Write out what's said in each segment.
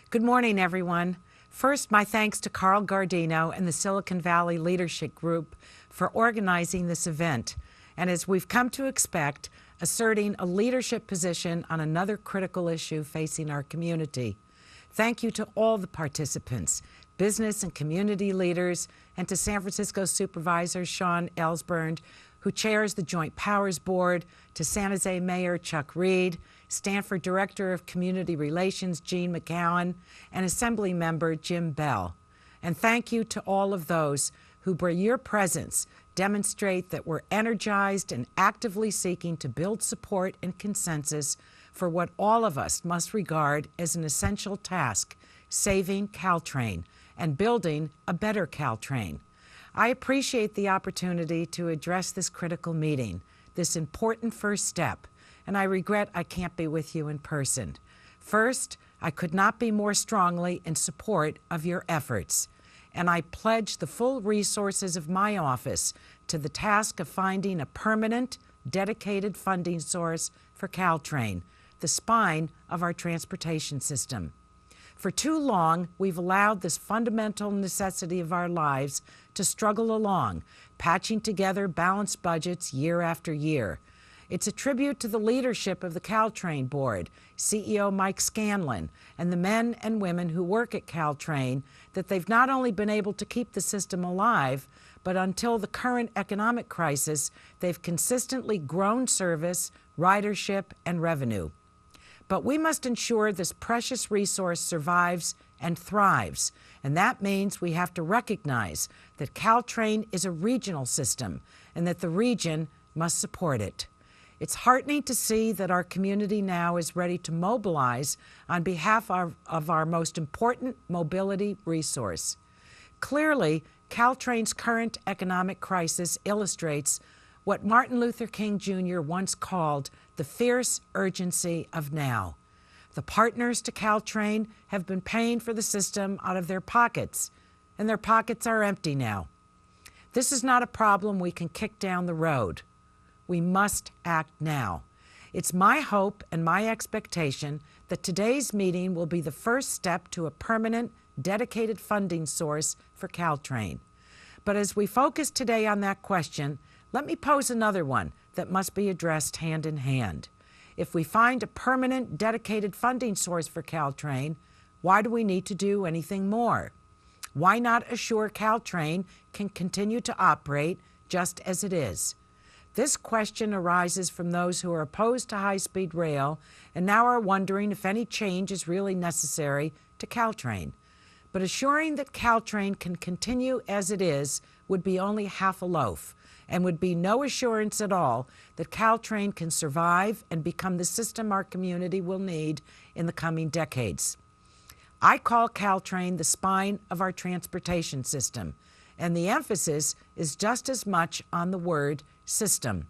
Good morning, everyone. First, my thanks to Carl Gardino and the Silicon Valley Leadership Group for organizing this event, and as we've come to expect, asserting a leadership position on another critical issue facing our community. Thank you to all the participants, business and community leaders, and to San Francisco Supervisor Sean Ellsbernd, who chairs the Joint Powers Board, to San Jose Mayor Chuck Reed, Stanford Director of Community Relations Gene McGowan, and Assembly Member Jim Bell. And thank you to all of those who, by your presence, demonstrate that we're energized and actively seeking to build support and consensus for what all of us must regard as an essential task, saving Caltrain and building a better Caltrain. I appreciate the opportunity to address this critical meeting, this important first step, and I regret I can't be with you in person. First, I could not be more strongly in support of your efforts, and I pledge the full resources of my office to the task of finding a permanent, dedicated funding source for Caltrain, the spine of our transportation system. For too long, we've allowed this fundamental necessity of our lives to struggle along, patching together balanced budgets year after year. It's a tribute to the leadership of the Caltrain board, CEO Mike Scanlon, and the men and women who work at Caltrain that they've not only been able to keep the system alive, but until the current economic crisis, they've consistently grown service, ridership, and revenue. But we must ensure this precious resource survives and thrives, and that means we have to recognize that Caltrain is a regional system and that the region must support it. It's heartening to see that our community now is ready to mobilize on behalf of our most important mobility resource. Clearly, Caltrain's current economic crisis illustrates what Martin Luther King Jr. once called the fierce urgency of now. The partners to Caltrain have been paying for the system out of their pockets, and their pockets are empty now. This is not a problem we can kick down the road. We must act now. It's my hope and my expectation that today's meeting will be the first step to a permanent, dedicated funding source for Caltrain. But as we focus today on that question, let me pose another one that must be addressed hand in hand. If we find a permanent, dedicated funding source for Caltrain, why do we need to do anything more? Why not assure Caltrain can continue to operate just as it is? This question arises from those who are opposed to high-speed rail and now are wondering if any change is really necessary to Caltrain. But assuring that Caltrain can continue as it is would be only half a loaf, and would be no assurance at all that Caltrain can survive and become the system our community will need in the coming decades. I call Caltrain the spine of our transportation system, and the emphasis is just as much on the word system.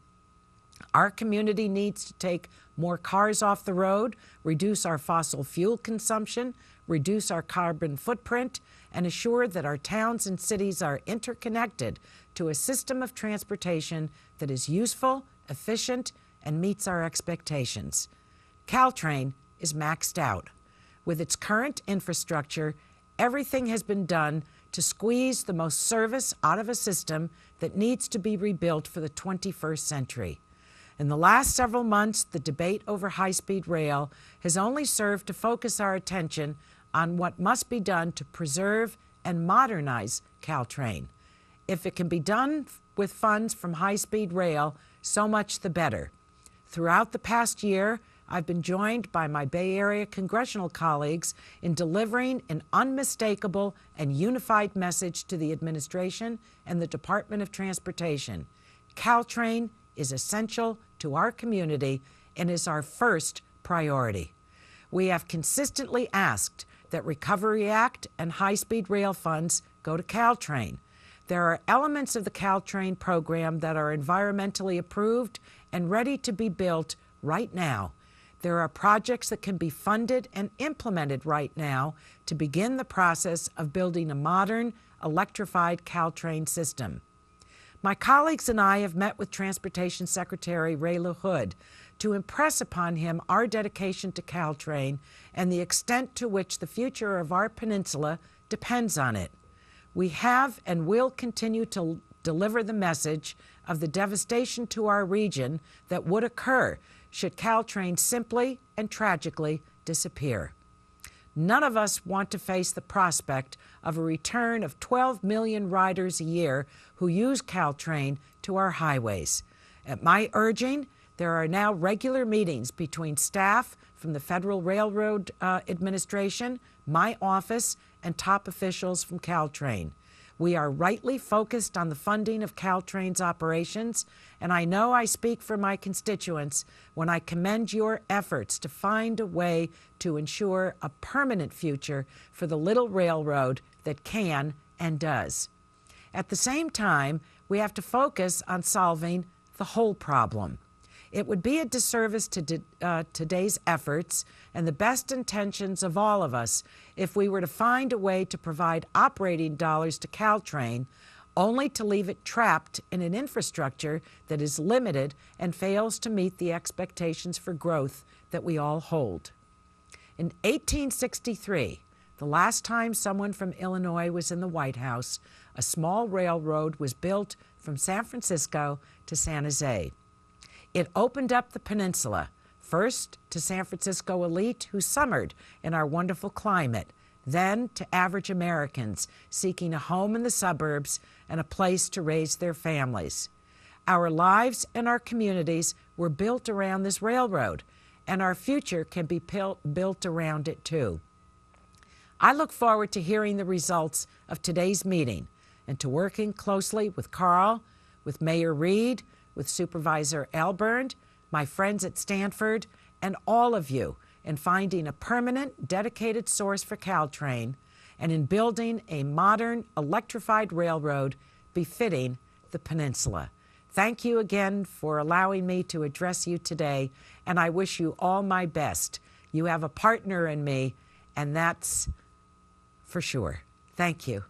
Our community needs to take more cars off the road, reduce our fossil fuel consumption, reduce our carbon footprint, and assure that our towns and cities are interconnected to a system of transportation that is useful, efficient, and meets our expectations. Caltrain is maxed out. With its current infrastructure, everything has been done to squeeze the most service out of a system that needs to be rebuilt for the 21st century. In the last several months, the debate over high-speed rail has only served to focus our attention on what must be done to preserve and modernize Caltrain. If it can be done with funds from high-speed rail, so much the better. Throughout the past year, I've been joined by my Bay Area congressional colleagues in delivering an unmistakable and unified message to the administration and the Department of Transportation. Caltrain is essential to our community and is our first priority. We have consistently asked that Recovery Act and high-speed rail funds go to Caltrain. There are elements of the Caltrain program that are environmentally approved and ready to be built right now. There are projects that can be funded and implemented right now to begin the process of building a modern, electrified Caltrain system. My colleagues and I have met with Transportation Secretary Ray LaHood to impress upon him our dedication to Caltrain and the extent to which the future of our peninsula depends on it. We have and will continue to deliver the message of the devastation to our region that would occur should Caltrain simply and tragically disappear. None of us want to face the prospect of a return of 12 million riders a year who use Caltrain to our highways. At my urging, there are now regular meetings between staff from the Federal Railroad Administration, my office, and top officials from Caltrain. We are rightly focused on the funding of Caltrain's operations, and I know I speak for my constituents when I commend your efforts to find a way to ensure a permanent future for the little railroad that can and does. At the same time, we have to focus on solving the whole problem. It would be a disservice to today's efforts and the best intentions of all of us if we were to find a way to provide operating dollars to Caltrain only to leave it trapped in an infrastructure that is limited and fails to meet the expectations for growth that we all hold. In 1863, the last time someone from Illinois was in the White House, a small railroad was built from San Francisco to San Jose. It opened up the peninsula, first to San Francisco elite who summered in our wonderful climate, then to average Americans seeking a home in the suburbs and a place to raise their families. Our lives and our communities were built around this railroad, and our future can be built around it too. I look forward to hearing the results of today's meeting and to working closely with Carl, with Mayor Reed, with Supervisor Alburn, my friends at Stanford, and all of you in finding a permanent, dedicated source for Caltrain and in building a modern, electrified railroad befitting the peninsula. Thank you again for allowing me to address you today, and I wish you all my best. You have a partner in me, and that's for sure. Thank you.